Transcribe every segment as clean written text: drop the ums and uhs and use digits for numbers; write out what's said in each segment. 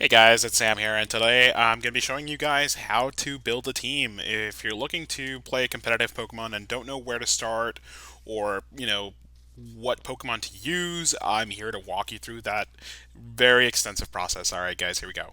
Hey guys, it's Sam here, and today I'm going to be showing you guys how to build a team. If you're looking to play competitive Pokemon and don't know where to start or, what Pokemon to use, I'm here to walk you through that very extensive process. Alright guys, here we go.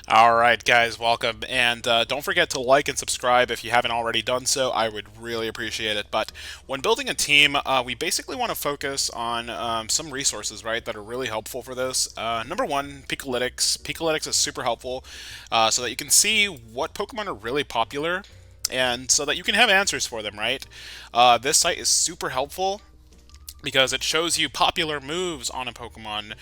Alright guys, welcome, and don't forget to like and subscribe if you haven't already done so. I would really appreciate it. But when building a team, we basically want to focus on some resources, right, that are really helpful for this. Number one, Pikalytics. Pikalytics is super helpful so that you can see what Pokemon are really popular and so that you can have answers for them, right? This site is super helpful because it shows you popular moves on a Pokemon,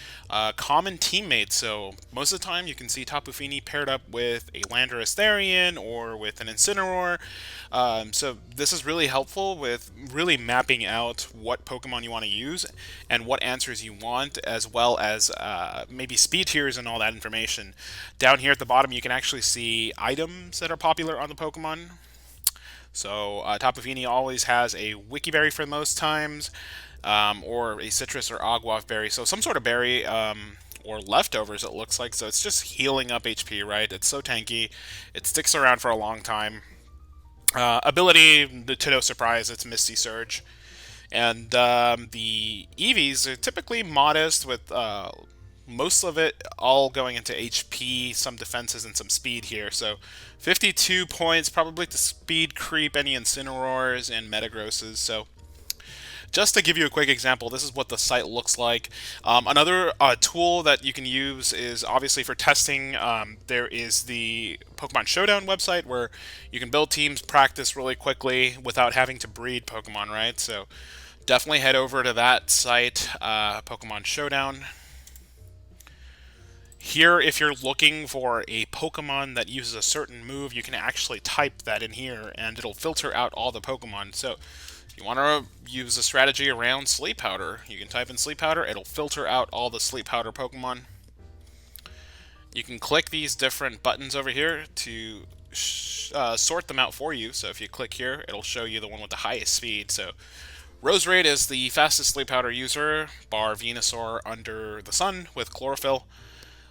common teammates. So most of the time you can see Tapu Fini paired up with a Landorus Therian or with an Incineroar. So this is really helpful with really mapping out what Pokemon you want to use and what answers you want, as well as maybe speed tiers and all that information. Down here at the bottom you can actually see items that are popular on the Pokemon. So Tapu Fini always has a Wiki Berry for most times, or a Citrus or Aguav Berry. So some sort of berry, or leftovers, it looks like. So it's just healing up HP, right? It's so tanky. It sticks around for a long time. Ability, to no surprise, it's Misty Surge. And the EVs are typically modest with most of it all going into HP, some defenses, and some speed here. So 52 points, probably to speed creep any Incineroars and Metagrosses. So just to give you a quick example, this is what the site looks like. Another tool that you can use is obviously for testing. There is the Pokemon Showdown website where you can build teams, practice really quickly without having to breed Pokemon, right? So definitely head over to that site, Pokemon Showdown. Here, if you're looking for a Pokemon that uses a certain move, you can actually type that in here and it'll filter out all the Pokemon. So if you want to use a strategy around Sleep Powder, you can type in Sleep Powder, it'll filter out all the Sleep Powder Pokemon. You can click these different buttons over here to sort them out for you. So if you click here, it'll show you the one with the highest speed. So Roserade is the fastest Sleep Powder user, bar Venusaur under the sun with Chlorophyll.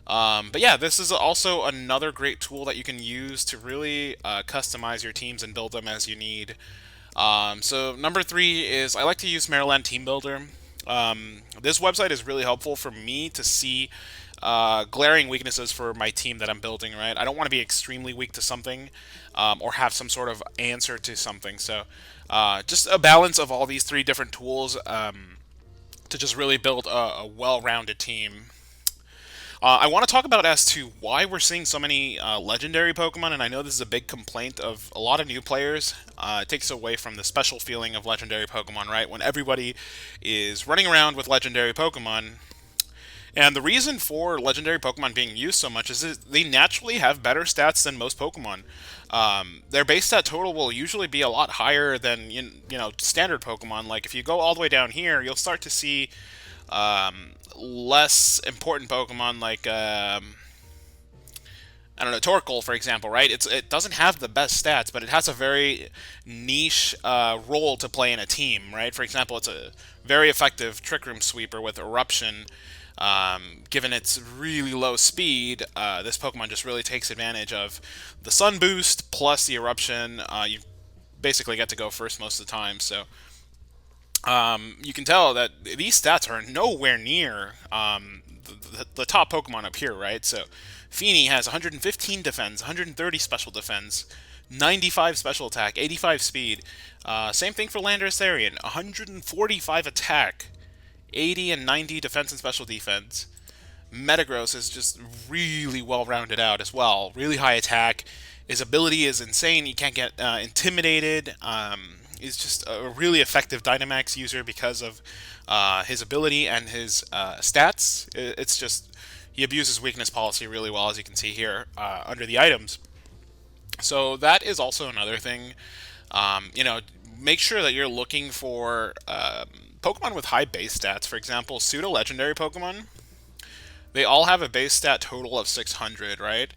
But yeah, this is also another great tool that you can use to really customize your teams and build them as you need. So number three is I like to use Maryland Team Builder. This website is really helpful for me to see glaring weaknesses for my team that I'm building, right? I don't want to be extremely weak to something or have some sort of answer to something. So just a balance of all these three different tools to just really build a well-rounded team. I want to talk about as to why we're seeing so many legendary Pokemon, and I know this is a big complaint of a lot of new players. It takes away from the special feeling of legendary Pokemon, right? When everybody is running around with legendary Pokemon. And the reason for legendary Pokemon being used so much is that they naturally have better stats than most Pokemon. Their base stat total will usually be a lot higher than standard Pokemon. Like if you go all the way down here, you'll start to see less important Pokemon like I don't know, Torkoal, for example, right? It doesn't have the best stats, but it has a very niche role to play in a team, right? For example, it's a very effective Trick Room Sweeper with Eruption. Given its really low speed, this Pokemon just really takes advantage of the Sun Boost plus the Eruption. You basically get to go first most of the time, so you can tell that these stats are nowhere near the top Pokemon up here, right? So Fini has 115 defense, 130 special defense, 95 special attack, 85 speed. Same thing for Landorus Therian, 145 attack, 80 and 90 defense and special defense. Metagross is just really well rounded out as well. Really high attack. His ability is insane. You can't get intimidated. He's just a really effective Dynamax user because of his ability and his stats. It's just he abuses weakness policy really well, as you can see here under the items. So that is also another thing. Make sure that you're looking for Pokemon with high base stats. For example, pseudo legendary Pokemon. They all have a base stat total of 600, right?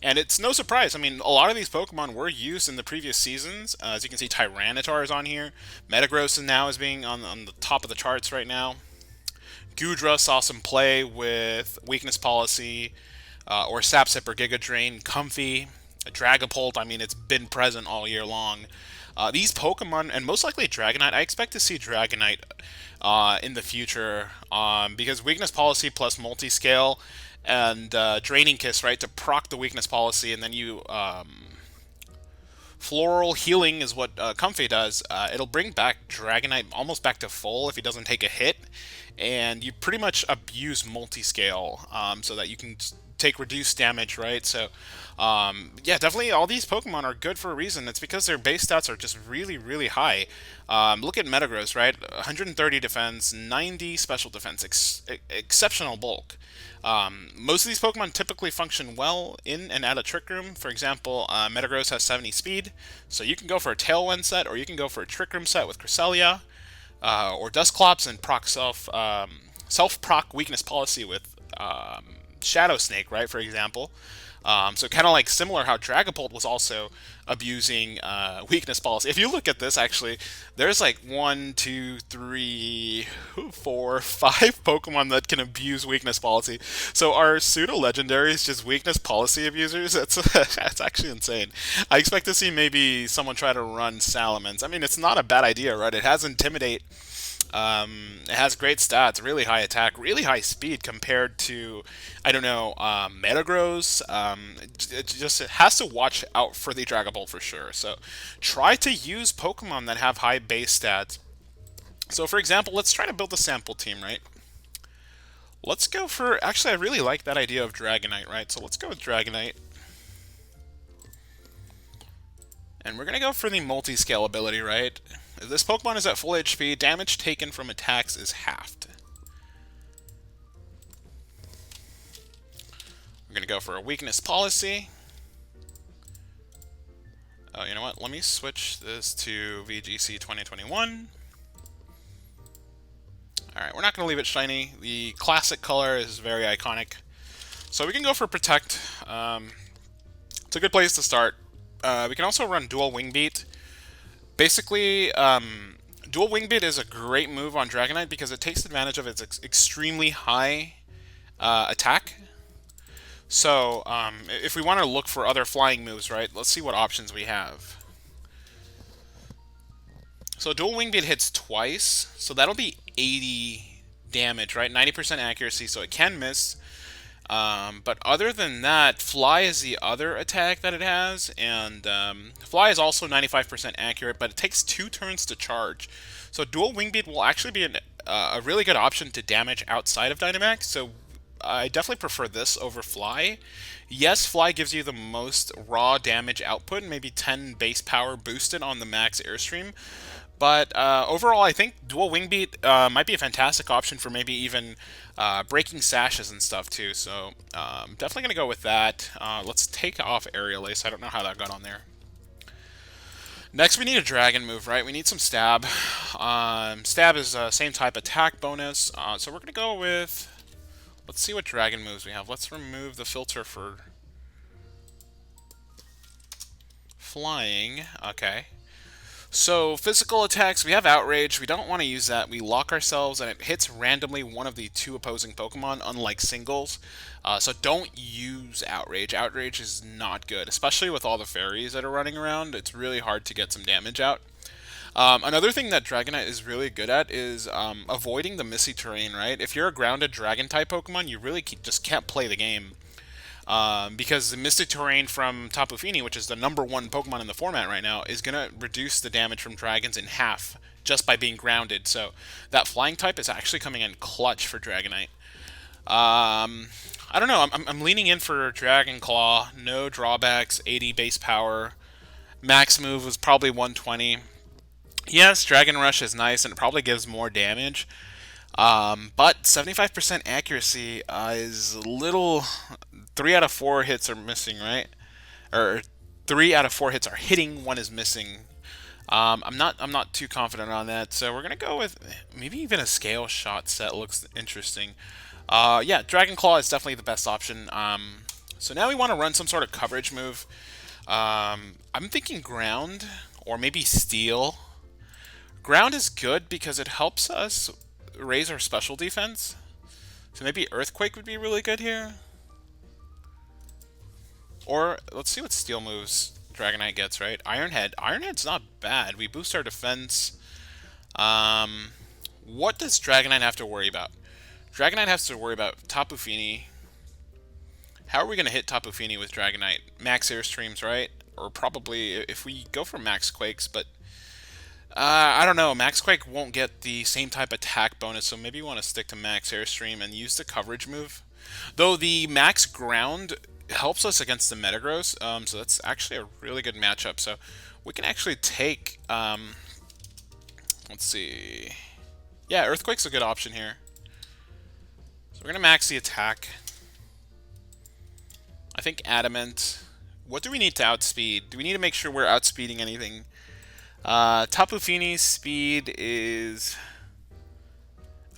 And it's no surprise. I mean, a lot of these Pokemon were used in the previous seasons. As you can see, Tyranitar is on here. Metagross is now being on the top of the charts right now. Gudra saw some play with Weakness Policy, or Sap Sip or Giga Drain. Comfy, Dragapult, I mean, it's been present all year long. These Pokemon, and most likely Dragonite, I expect to see Dragonite in the future, because Weakness Policy plus Multiscale and Draining Kiss, right, to proc the Weakness Policy, and then you Floral Healing is what Comfy does. It'll bring back Dragonite almost back to full if he doesn't take a hit, and you pretty much abuse Multiscale so that you can take reduced damage, right? So, yeah, definitely all these Pokemon are good for a reason. It's because their base stats are just really, really high. Look at Metagross, right? 130 defense, 90 special defense, exceptional bulk. Most of these Pokemon typically function well in and out of Trick Room. For example, Metagross has 70 speed, so you can go for a Tailwind set, or you can go for a Trick Room set with Cresselia, or Dusclops and proc self-proc Weakness Policy with Shadow Snake, right, for example. So kind of like similar how Dragapult was also abusing Weakness Policy. If you look at this, actually, there's like 1, 2, 3, 4, 5 Pokemon that can abuse Weakness Policy. So our pseudo legendaries just Weakness Policy abusers? That's actually insane. I expect to see maybe someone try to run Salamence. I mean, it's not a bad idea, right? It has Intimidate. It has great stats, really high attack, really high speed compared to, I don't know, Metagross. It has to watch out for the Dragapult for sure. So try to use Pokemon that have high base stats. So for example, let's try to build a sample team, right? Let's go for, actually I really like that idea of Dragonite, right? So let's go with Dragonite. And we're going to go for the multi-scale ability, right? If this Pokemon is at full HP, damage taken from attacks is halved. We're going to go for a Weakness Policy. Oh, you know what? Let me switch this to VGC 2021. Alright, we're not going to leave it shiny. The classic color is very iconic. So we can go for Protect. It's a good place to start. We can also run Dual Wing Beat. Basically, Dual Wing Beat is a great move on Dragonite because it takes advantage of its extremely high attack. So, if we want to look for other flying moves, right, let's see what options we have. So Dual Wing Beat hits twice, so that'll be 80 damage, right? 90% accuracy, so it can miss. But other than that, Fly is the other attack that it has, and Fly is also 95% accurate, but it takes 2 turns to charge. So Dual Wing Beat will actually be a really good option to damage outside of Dynamax, so I definitely prefer this over Fly. Yes, Fly gives you the most raw damage output, maybe 10 base power boosted on the max Airstream. But overall, I think Dual Wing Beat might be a fantastic option for maybe even breaking sashes and stuff too. So definitely going to go with that. Let's take off Aerial Ace. I don't know how that got on there. Next, we need a Dragon move, right? We need some Stab. Stab is the same type attack bonus. So we're going to go with... Let's see what Dragon moves we have. Let's remove the filter for flying. Okay. So, physical attacks, we have Outrage. We don't want to use that. We lock ourselves, and it hits randomly one of the 2 opposing Pokemon, unlike singles. So don't use Outrage. Outrage is not good, especially with all the fairies that are running around. It's really hard to get some damage out. Another thing that Dragonite is really good at is avoiding the Misty Terrain, right? If you're a grounded Dragon-type Pokemon, you really just can't play the game. Because the Mystic Terrain from Tapu Fini, which is the #1 Pokemon in the format right now, is going to reduce the damage from dragons in half just by being grounded. So that flying type is actually coming in clutch for Dragonite. I don't know. I'm leaning in for Dragon Claw. No drawbacks. 80 base power. Max move was probably 120. Yes, Dragon Rush is nice, and it probably gives more damage. But 75% accuracy is a little... 3 out of 4 hits are missing, right? Or 3 out of 4 hits are hitting, 1 is missing. I'm not too confident on that, so we're gonna go with maybe even a Scale Shot set looks interesting. Yeah, Dragon Claw is definitely the best option. So now we want to run some sort of coverage move. I'm thinking ground or maybe steel. Ground is good because it helps us raise our special defense. So maybe earthquake would be really good here. Or let's see what steel moves Dragonite gets, right? Ironhead. Ironhead's not bad. We boost our defense. What does Dragonite have to worry about? Dragonite has to worry about Tapu Fini. How are we going to hit Tapu Fini with Dragonite? Max Airstreams, right? Or probably if we go for Max Quakes, but I don't know. Max Quake won't get the same type attack bonus, so maybe you want to stick to Max Airstream and use the coverage move. Though the Max Ground helps us against the Metagross, so that's actually a really good matchup. So we can actually take, let's see. Yeah, Earthquake's a good option here. So we're going to max the attack. I think Adamant. What do we need to outspeed? Do we need to make sure we're outspeeding anything? Tapu Fini's speed is...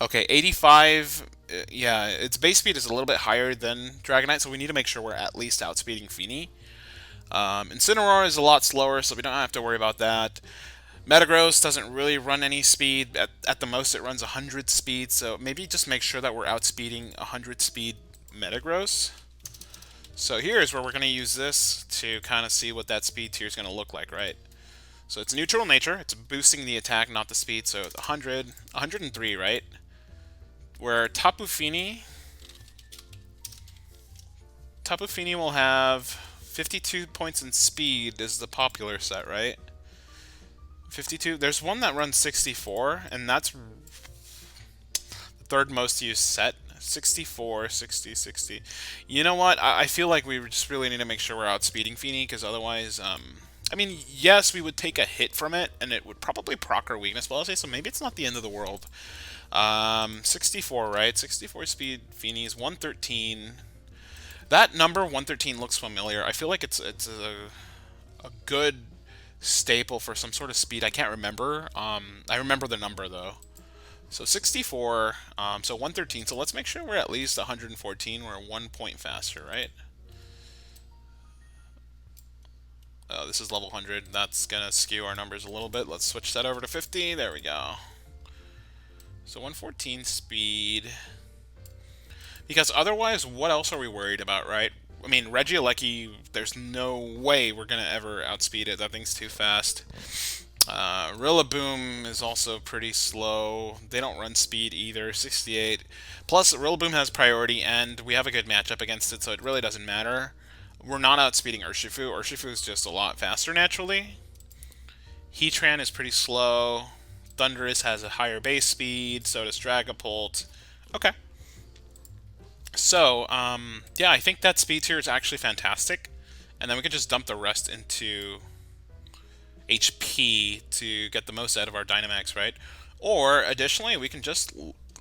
Okay, 85. Yeah, its base speed is a little bit higher than Dragonite, so we need to make sure we're at least outspeeding Fini. Incineroar is a lot slower, so we don't have to worry about that. Metagross doesn't really run any speed. At the most, it runs 100 speed, so maybe just make sure that we're outspeeding 100 speed Metagross. So here's where we're going to use this to kind of see what that speed tier is going to look like, right? So it's neutral nature. It's boosting the attack, not the speed. So 100, 103, right? Where Tapu Fini will have 52 points in speed is the popular set, right? 52. There's one that runs 64, and that's the third most used set. 64, 60, 60. You know what? I feel like we just really need to make sure we're outspeeding Fini, because otherwise, I mean, yes, we would take a hit from it, and it would probably proc our weakness policy, so maybe it's not the end of the world. 64, right? 64 speed Fini is 113. That number, 113, looks familiar. I feel like it's a good staple for some sort of speed. I can't remember. I remember the number, though. So 64, so 113. So let's make sure we're at least 114. We're 1 point faster, right? This is level 100. That's going to skew our numbers a little bit. Let's switch that over to 50. There we go. So 114 speed. Because otherwise, what else are we worried about, right? I mean, Regieleki, there's no way we're going to ever outspeed it. That thing's too fast. Rillaboom is also pretty slow. They don't run speed either, 68. Plus, Rillaboom has priority, and we have a good matchup against it, so it really doesn't matter. We're not outspeeding Urshifu. Urshifu is just a lot faster naturally. Heatran is pretty slow. Thundurus has a higher base speed, so does Dragapult. Okay. So, yeah, I think that speed tier is actually fantastic. And then we can just dump the rest into HP to get the most out of our Dynamax, right? Or, additionally, we can just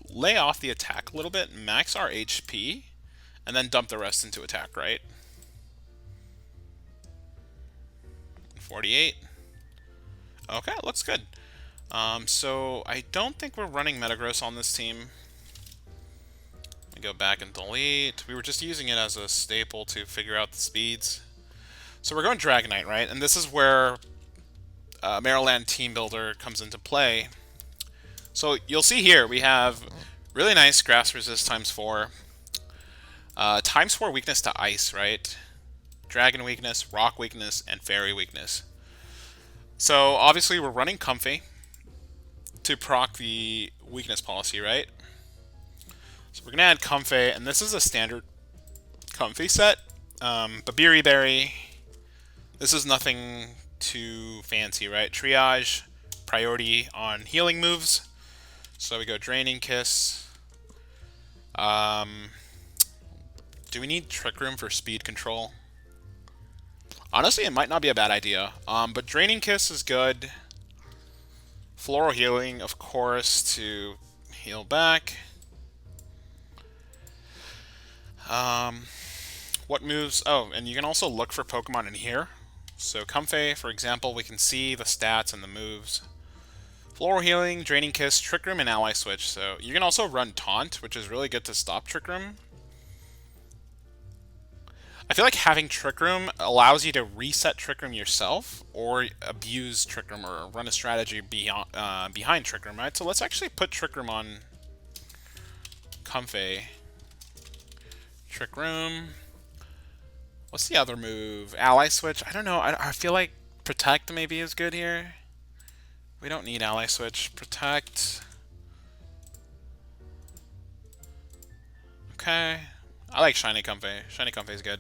lay off the attack a little bit, max our HP, and then dump the rest into attack, right? 48. Okay, looks good. So, I don't think we're running Metagross on this team. Go back and delete. We were just using it as a staple to figure out the speeds. So we're going Dragonite, right? And this is where Maryland Team Builder comes into play. So you'll see here we have really nice Grass Resist ×4. ×4 weakness to Ice, right? Dragon weakness, Rock weakness, and Fairy weakness. So obviously we're running Comfey to proc the weakness policy, right? So we're going to add Comfey, and this is a standard Comfey set. Babiri Berry, this is nothing too fancy, right? Triage, priority on healing moves. So we go Draining Kiss. Do we need Trick Room for speed control? Honestly, it might not be a bad idea. But Draining Kiss is good. Floral Healing, of course, to heal back. What moves? Oh, and you can also look for Pokemon in here. So Comfey, for example, we can see the stats and the moves. Floral Healing, Draining Kiss, Trick Room, and Ally Switch. So you can also run Taunt, which is really good to stop Trick Room. I feel like having Trick Room allows you to reset Trick Room yourself or abuse Trick Room or run a strategy behind Trick Room, right? So let's actually put Trick Room on Comfey. Trick Room. What's the other move? Ally Switch? I don't know. I feel like Protect maybe is good here. We don't need Ally Switch. Protect. Okay. I like Shiny Comfey. Shiny Comfey is good.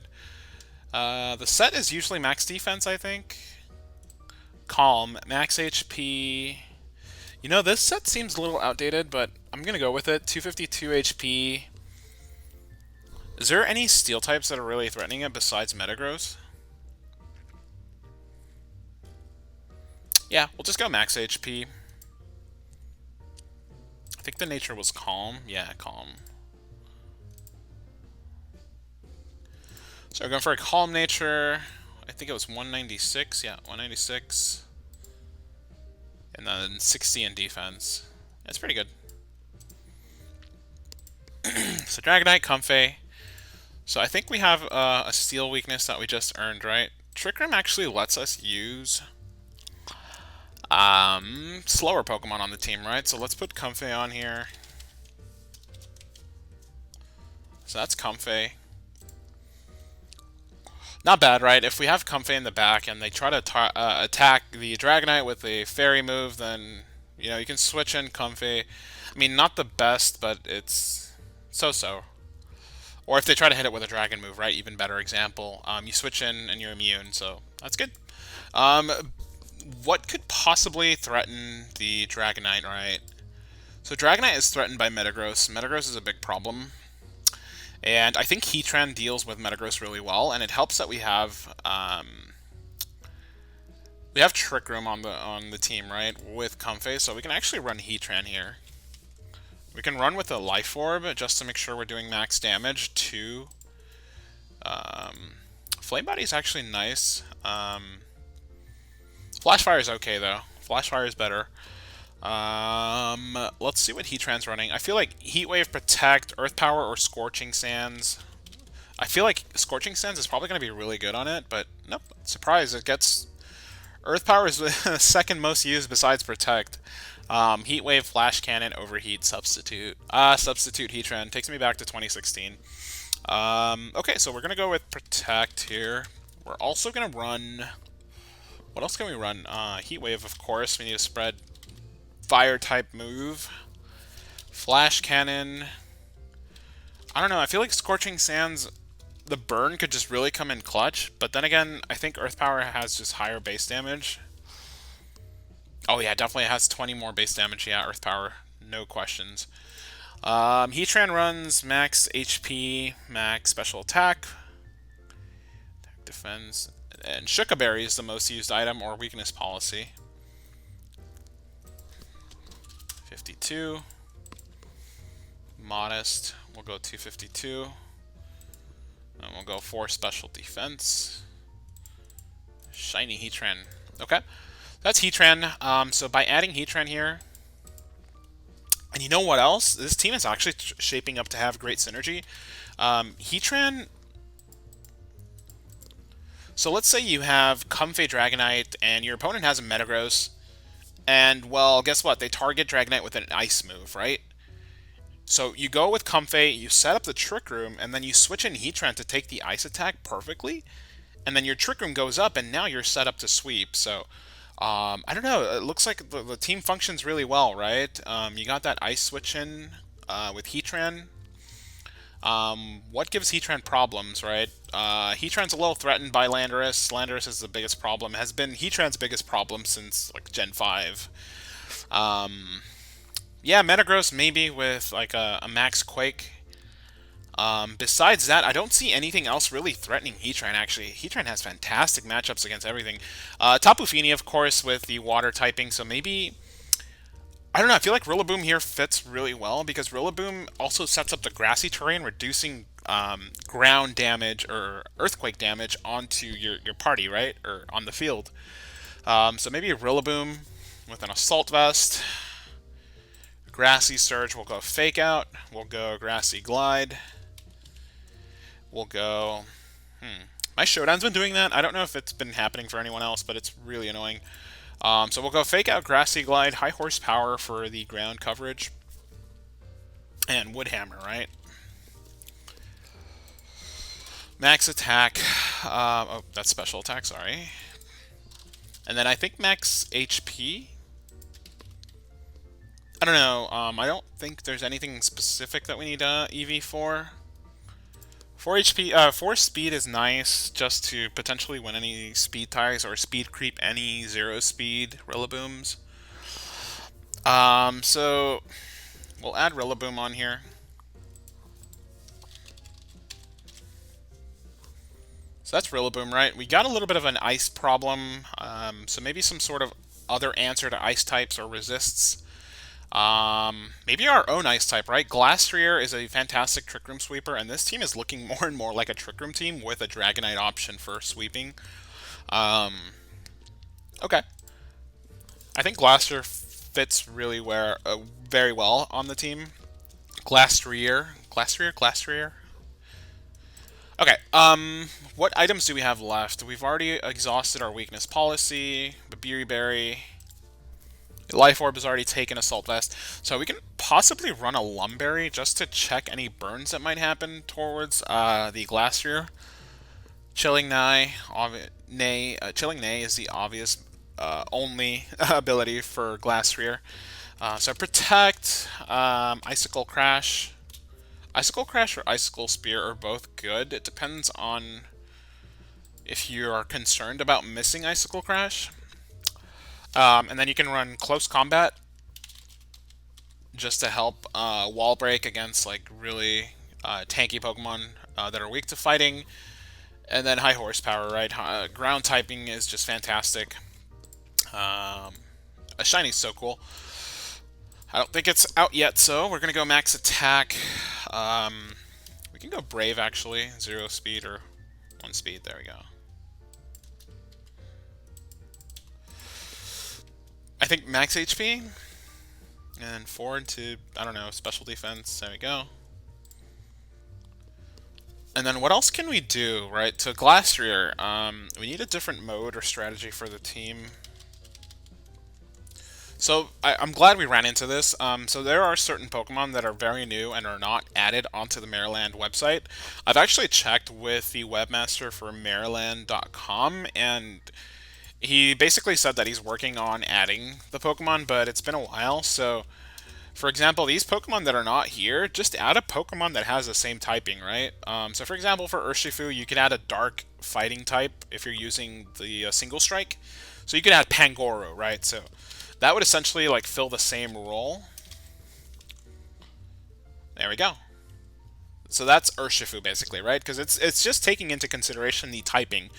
The set is usually max defense, I think. Calm, max HP. You know, this set seems a little outdated, but I'm going to go with it. 252 HP. Is there any steel types that are really threatening it besides Metagross? Yeah, we'll just go max HP. I think the nature was Calm. Yeah, Calm. So we're going for a Calm nature. I think it was 196. Yeah, 196. And then 60 in defense. That's pretty good. So Dragonite, Comfey. So I think we have a steel weakness that we just earned, right? Trick Room actually lets us use slower Pokemon on the team, right? So let's put Comfey on here. So that's Comfey. Not bad, right? If we have Comfey in the back and they try to attack the Dragonite with a Fairy move, then, you know, you can switch in Comfey. I mean, not the best, but it's so-so. Or if they try to hit it with a Dragon move, right? Even better example. You switch in and you're immune, so that's good. What could possibly threaten the Dragonite, right? So Dragonite is threatened by Metagross. Metagross is a big problem. And I think HEATRAN deals with Metagross really well, and it helps that we have Trick Room on the team, right, with Comfey, so we can actually run HEATRAN here. We can run with a Life Orb just to make sure we're doing max damage to Flame Body is actually nice. Flash Fire is okay though. Flash Fire is better. Let's see what HEATRAN's running. I feel like Heat Wave, Protect, Earth Power, or Scorching Sands. I feel like Scorching Sands is probably going to be really good on it, but nope. Surprise, it gets... Earth Power is the second most used besides Protect. Heat Wave, Flash Cannon, Overheat, Substitute. Substitute HEATRAN. Takes me back to 2016. Okay, so we're going to go with Protect here. We're also going to run... What else can we run? Heat Wave, of course. We need to spread Fire-type move. Flash Cannon. I don't know, I feel like Scorching Sands, the burn could just really come in clutch, but then again, I think Earth Power has just higher base damage. Oh yeah, definitely has 20 more base damage. Yeah, Earth Power, no questions. HEATRAN runs max HP, max special attack, defense, and Shuka Berry is the most used item or weakness policy. 52. Modest. We'll go 252. And we'll go 4 special defense. Shiny HEATRAN. Okay. That's HEATRAN. So by adding HEATRAN here, and you know what else? This team is actually shaping up to have great synergy. HEATRAN... So let's say you have Comfey Dragonite and your opponent has a Metagross. And, well, guess what? They target Dragonite with an Ice move, right? So you go with Comfey, you set up the Trick Room, and then you switch in HEATRAN to take the Ice attack perfectly. And then your Trick Room goes up, and now you're set up to sweep. So, I don't know. It looks like the team functions really well, right? You got that Ice switch in with HEATRAN. What gives HEATRAN problems, right? HEATRAN's a little threatened by Landorus. Landorus is the biggest problem. Has been HEATRAN's biggest problem since, like, Gen 5. Yeah, Metagross maybe with, like, a Max Quake. Besides that, I don't see anything else really threatening HEATRAN, actually. HEATRAN has fantastic matchups against everything. Tapu Fini, of course, with the water typing, so maybe... I don't know, I feel like Rillaboom here fits really well, because Rillaboom also sets up the grassy terrain, reducing ground damage or earthquake damage onto your party, right? Or on the field. So maybe a Rillaboom with an Assault Vest. Grassy Surge, we'll go Fake Out. We'll go Grassy Glide. We'll go... My Showdown's been doing that. I don't know if it's been happening for anyone else, but it's really annoying. So we'll go Fake Out, Grassy Glide, High Horsepower for the ground coverage, and Wood Hammer, right? Max Attack. Oh, that's Special Attack, sorry. And then I think Max HP. I don't know. I don't think there's anything specific that we need EV for. 4 HP, 4 speed is nice just to potentially win any speed ties or speed creep any 0 speed Rillabooms. So we'll add Rillaboom on here. So that's Rillaboom, right? We got a little bit of an ice problem, so maybe some sort of other answer to ice types or resists. Maybe our own ice type, right? Glastrier is a fantastic Trick Room sweeper, and this team is looking more and more like a Trick Room team with a Dragonite option for sweeping. Okay. I think Glastrier fits really very well on the team. Glastrier. Okay, what items do we have left? We've already exhausted our weakness policy, the Beery Berry. Life Orb has already taken Assault Vest, so we can possibly run a Lumberry just to check any burns that might happen towards the Glastrier. Chilling Neigh is the obvious only ability for Glastrier. So Protect, Icicle Crash. Icicle Crash or Icicle Spear are both good. It depends on if you are concerned about missing Icicle Crash. And then you can run Close Combat just to help wall break against like really tanky Pokemon that are weak to fighting. And then High Horsepower, right? Ground typing is just fantastic. A Shiny's so cool. I don't think it's out yet, so we're going to go Max Attack. We can go Brave, actually. 0 speed or 1 speed. There we go. I think Max HP. And forward to, I don't know, Special Defense. There we go. And then what else can we do, right? To Glastrier, we need a different mode or strategy for the team. So I'm glad we ran into this. So there are certain Pokemon that are very new and are not added onto the Maryland website. I've actually checked with the webmaster for Maryland.com, and he basically said that he's working on adding the Pokemon, but it's been a while. So, for example, these Pokemon that are not here, just add a Pokemon that has the same typing, right? So, for example, for Urshifu, you could add a Dark Fighting type if you're using the Single Strike. So you could add Pangoro, right? So that would essentially like fill the same role. There we go. So that's Urshifu basically, right? Because it's just taking into consideration the typing.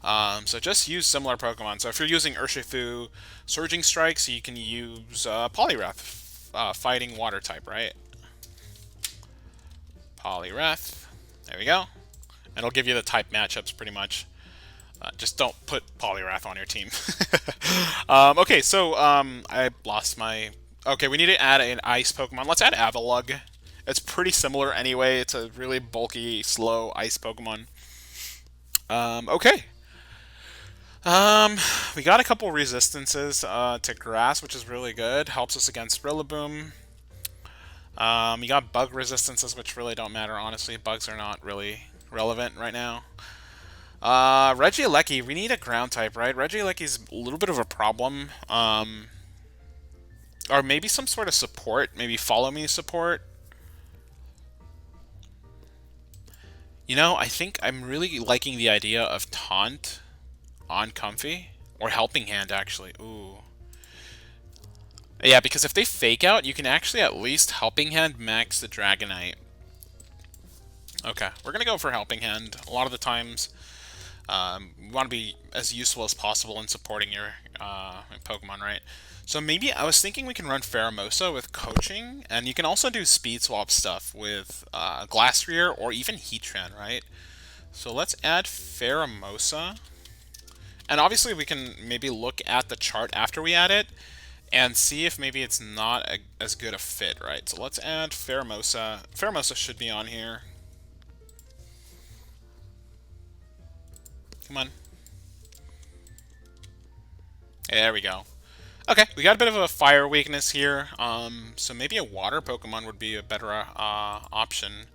So just use similar Pokemon. So if you're using Urshifu Surging Strikes, you can use Poliwrath, Fighting Water type, right? Poliwrath. There we go. And it'll give you the type matchups pretty much. Just don't put Poliwrath on your team. Okay, so I lost my... Okay, we need to add an ice Pokemon. Let's add Avalugg. It's pretty similar anyway. It's a really bulky, slow ice Pokemon. Okay. We got a couple resistances to Grass, which is really good. Helps us against Rillaboom. We got bug resistances, which really don't matter, honestly. Bugs are not really relevant right now. Regieleki, we need a ground type, right? Regielecki's a little bit of a problem. Or maybe some sort of support. Maybe Follow Me support. You know, I think I'm really liking the idea of Taunt on Comfy. Or Helping Hand, actually. Ooh. Yeah, because if they Fake Out, you can actually at least Helping Hand max the Dragonite. Okay, we're going to go for Helping Hand. A lot of the times, you want to be as useful as possible in supporting your Pokemon, right? So maybe I was thinking we can run Pheromosa with Coaching, and you can also do Speed Swap stuff with Glastrier or even Heatran, right? So let's add Pheromosa. And obviously we can maybe look at the chart after we add it and see if maybe it's not as good a fit, right? So let's add Pheromosa. Pheromosa should be on here. Come on. There we go. Okay, we got a bit of a fire weakness here, so maybe a water Pokemon would be a better option.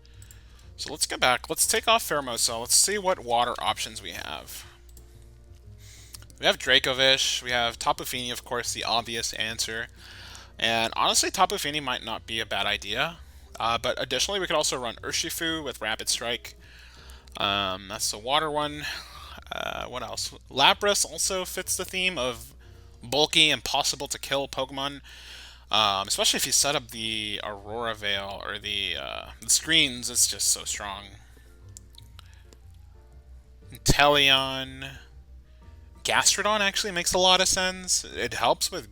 So let's go back. Let's take off Pheromosa. Let's see what water options we have. We have Dracovish. We have Tapu Fini, of course, the obvious answer. And honestly, Tapu Fini might not be a bad idea. But additionally, we could also run Urshifu with Rapid Strike. That's the water one. What else? Lapras also fits the theme of bulky, impossible to kill Pokemon. Especially if you set up the Aurora Veil or the screens, it's just so strong. Inteleon. Gastrodon actually makes a lot of sense. It helps with...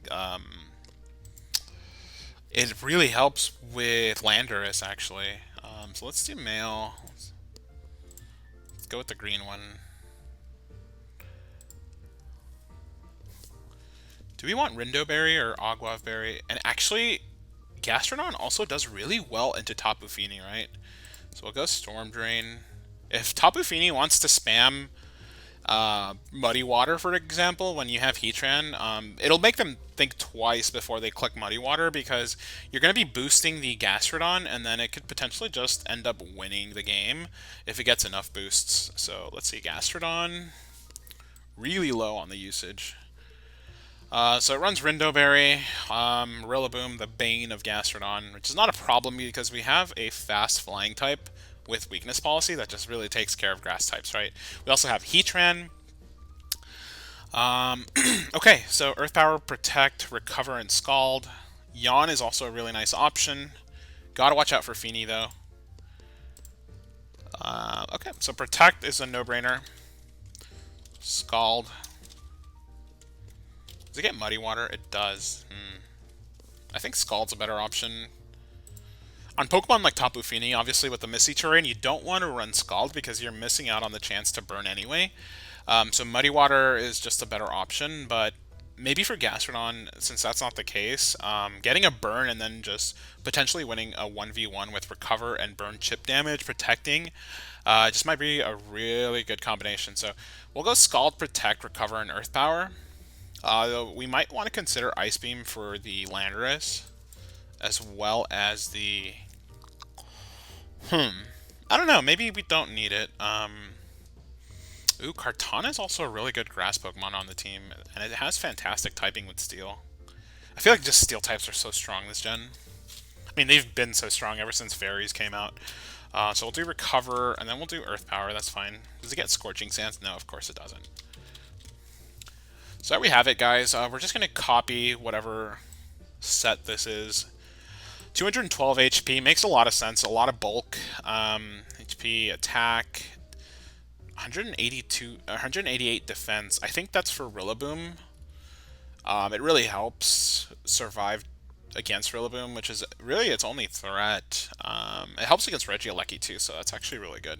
it really helps with Landorus, actually. So let's do male. Let's go with the green one. Do we want Rindoberry or Aguavberry? And actually, Gastrodon also does really well into Tapu Fini, right? So we'll go Storm Drain. If Tapu Fini wants to spam Muddy Water, for example, when you have Heatran, it'll make them think twice before they click Muddy Water, because you're going to be boosting the Gastrodon, and then it could potentially just end up winning the game if it gets enough boosts. So let's see, Gastrodon, really low on the usage. So it runs Rindoberry, Rillaboom, the bane of Gastrodon, which is not a problem because we have a fast flying type with weakness policy that just really takes care of grass types, right? We also have Heatran. Okay, so Earth Power, Protect, Recover, and Scald. Yawn is also a really nice option. Gotta watch out for Fini, though. Okay, so Protect is a no-brainer. Scald. Does it get Muddy Water? It does. I think Scald's a better option. On Pokemon like Tapu Fini, obviously with the Misty Terrain, you don't want to run Scald because you're missing out on the chance to burn anyway. So Muddy Water is just a better option, but maybe for Gastrodon, since that's not the case, getting a burn and then just potentially winning a 1v1 with Recover and Burn chip damage, protecting, just might be a really good combination. So we'll go Scald, Protect, Recover, and Earth Power. We might want to consider Ice Beam for the Landorus, as well as the... I don't know, maybe we don't need it. Ooh, Kartana is also a really good grass Pokemon on the team, and it has fantastic typing with Steel. I feel like just Steel types are so strong this gen. I mean, they've been so strong ever since Fairies came out. So we'll do Recover, and then we'll do Earth Power, that's fine. Does it get Scorching Sands? No, of course it doesn't. So there we have it, guys. We're just going to copy whatever set this is. 212 HP makes a lot of sense. A lot of bulk. HP, attack. 188 defense. I think that's for Rillaboom. It really helps survive against Rillaboom, which is really its only threat. It helps against Regieleki too, so that's actually really good.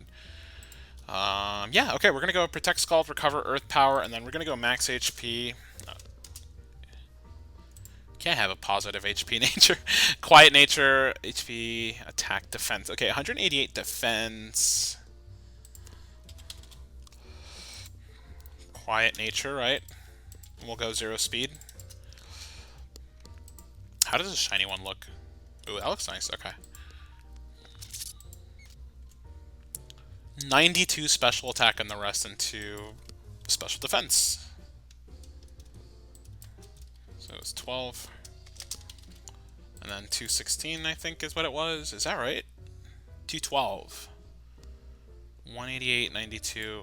Yeah, okay, we're going to go Protect, Scald, Recover, Earth Power, and then we're going to go Max HP. Can't have a positive HP nature. Quiet Nature, HP, Attack, Defense. Okay, 188 Defense. Quiet Nature, right? We'll go 0 Speed. How does a shiny one look? Ooh, that looks nice, okay. 92 special attack and the rest into special defense. So it's 12. And then 216, I think, is what it was. Is that right? 212. 188, 92.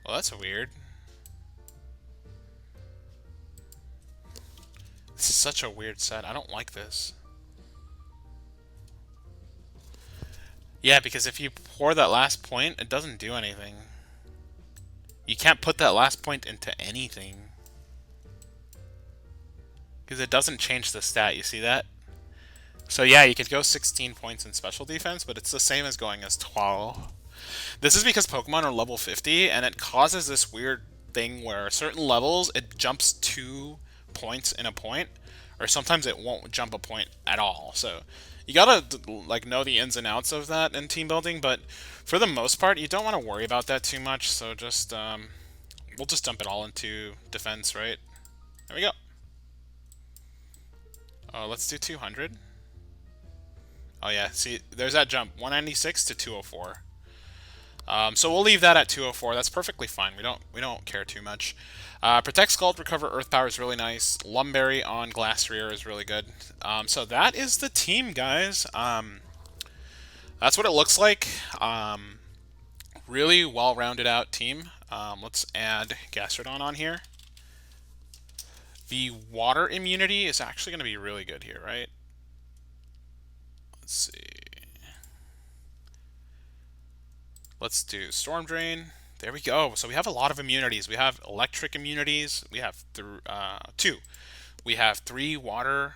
Well, that's weird. This is such a weird set. I don't like this. Yeah, because if you pour that last point, it doesn't do anything. You can't put that last point into anything. Because it doesn't change the stat, you see that? So yeah, you could go 16 points in special defense, but it's the same as going as 12. This is because Pokemon are level 50, and it causes this weird thing where certain levels, it jumps 2 points in a point, or sometimes it won't jump a point at all. So you gotta like know the ins and outs of that in team building, but for the most part, you don't want to worry about that too much. So just we'll just dump it all into defense, right? There we go. Let's do 200. Oh yeah, see, there's that jump, 196 to 204. So we'll leave that at 204. That's perfectly fine. We don't care too much. Protect Scald, Recover Earth Power is really nice. Lumberry on Glass Rear is really good. So that is the team, guys. That's what it looks like. Really well-rounded out team. Let's add Gastrodon on here. The water immunity is actually going to be really good here, right? Let's see. Let's do Storm Drain. There we go. So we have a lot of immunities. We have electric immunities. We have 2. We have 3 water.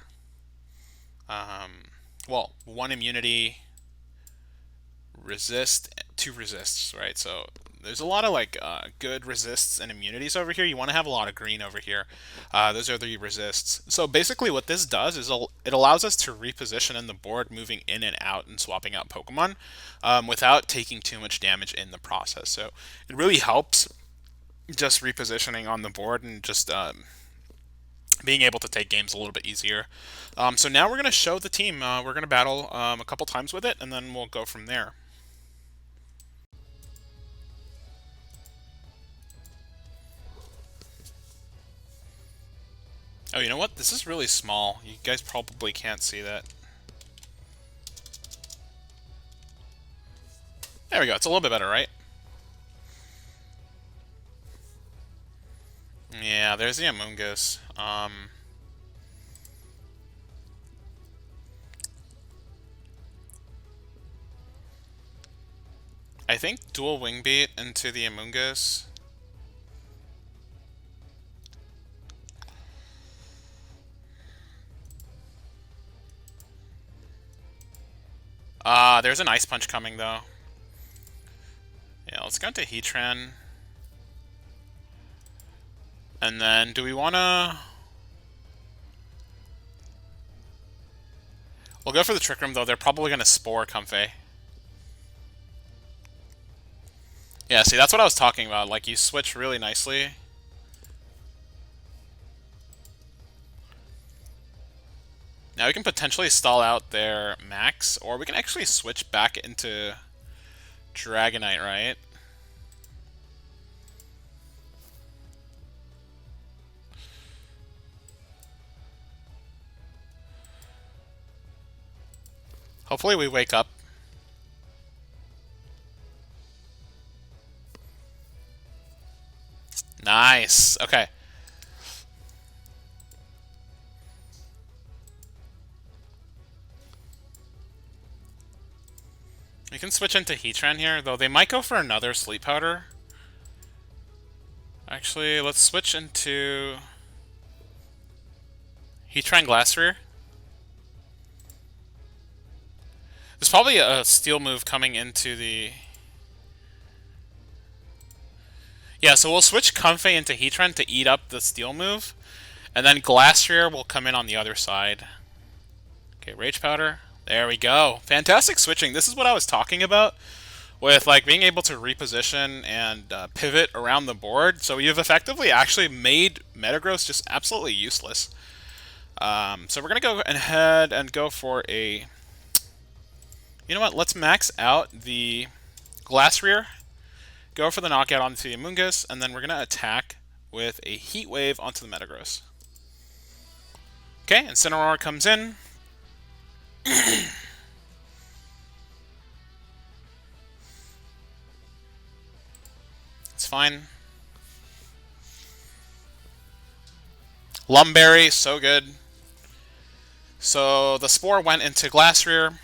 Well, 1 immunity. Resist, 2 resists, right? So there's a lot of like good resists and immunities over here. You want to have a lot of green over here. Those are the resists. So basically what this does is it allows us to reposition in the board, moving in and out and swapping out Pokemon without taking too much damage in the process. So it really helps just repositioning on the board and just being able to take games a little bit easier. So now we're going to show the team. We're going to battle a couple times with it, and then we'll go from there. Oh, you know what? This is really small. You guys probably can't see that. There we go. It's a little bit better, right? Yeah, there's the Amoonguss. I think dual Wing Beat into the Amoonguss. There's an Ice Punch coming, though. Yeah, let's go into HEATRAN. And then, do we want to... We'll go for the Trick Room, though. They're probably going to Spore Comfey. Yeah, see, that's what I was talking about. Like, you switch really nicely. Now we can potentially stall out their max, or we can actually switch back into Dragonite, right? Hopefully we wake up. Nice. Okay. We can switch into Heatran here, though they might go for another Sleep Powder. Actually, let's switch into Heatran Glass Rear. There's probably a Steel move coming into the... Yeah, so we'll switch Comfey into Heatran to eat up the Steel move, and then Glass Rear will come in on the other side. Okay, Rage Powder. There we go. Fantastic switching. This is what I was talking about with like being able to reposition and pivot around the board. So you've effectively actually made Metagross just absolutely useless. So we're going to go ahead and go for a... You know what? Let's max out the Glass Rear. Go for the knockout onto the Amoonguss, and then we're going to attack with a Heat Wave onto the Metagross. Okay, Incineroar comes in. It's fine. Lumberry, so good. So the Spore went into Glass Rear.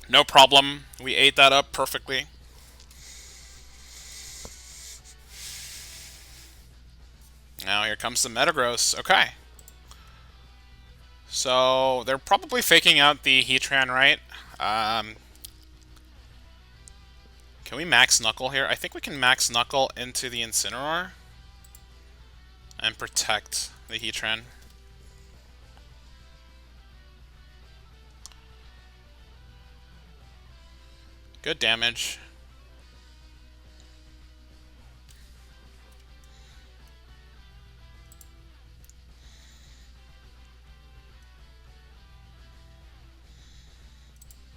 No problem. We ate that up perfectly. Now here comes the Metagross. Okay. So they're probably faking out the Heatran, right? Can we max Knuckle here? I think we can max Knuckle into the Incineroar. and protect the HEATRAN. Good damage.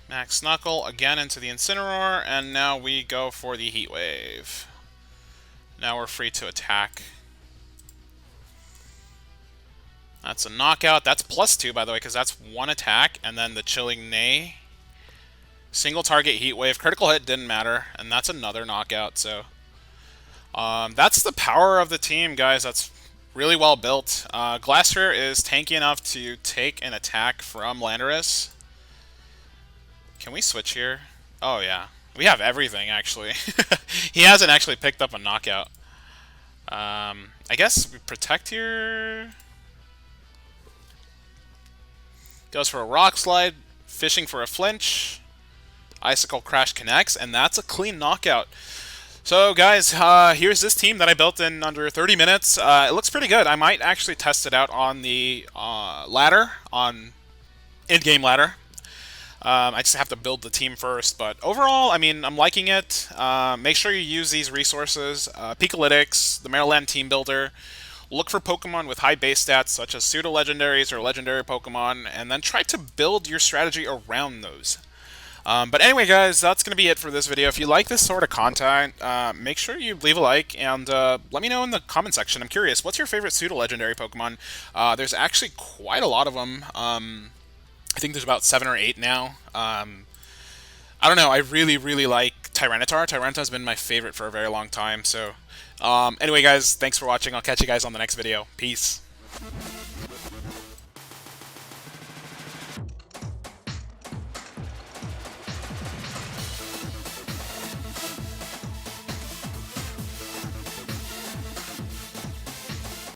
Max Knuckle again into the Incineroar, and now we go for the Heat Wave. Now we're free to attack. That's a knockout. That's +2, by the way, because that's one attack, and then the Chilling Neigh. Single target Heat Wave. Critical hit didn't matter, and that's another knockout. So that's the power of the team, guys. That's really well built. Glacier is tanky enough to take an attack from Landorus. Can we switch here? Oh, yeah. We have everything, actually. He hasn't actually picked up a knockout. I guess we protect here. Goes for a Rock Slide. Fishing for a flinch. Icicle Crash connects, and that's a clean knockout. So, guys, here's this team that I built in under 30 minutes. It looks pretty good. I might actually test it out on the ladder, on in-game ladder. I just have to build the team first, but overall, I mean, I'm liking it. Make sure you use these resources. Pikalytics, the Maryland Team Builder. Look for Pokemon with high base stats, such as pseudo-legendaries or legendary Pokemon, and then try to build your strategy around those. But anyway, guys, that's going to be it for this video. If you like this sort of content, make sure you leave a like, and let me know in the comment section. I'm curious, what's your favorite pseudo-legendary Pokemon? There's actually quite a lot of them. I think there's about 7 or 8 now. I don't know, I really, really like Tyranitar. Tyranitar's been my favorite for a very long time. So, anyway, guys, thanks for watching. I'll catch you guys on the next video. Peace.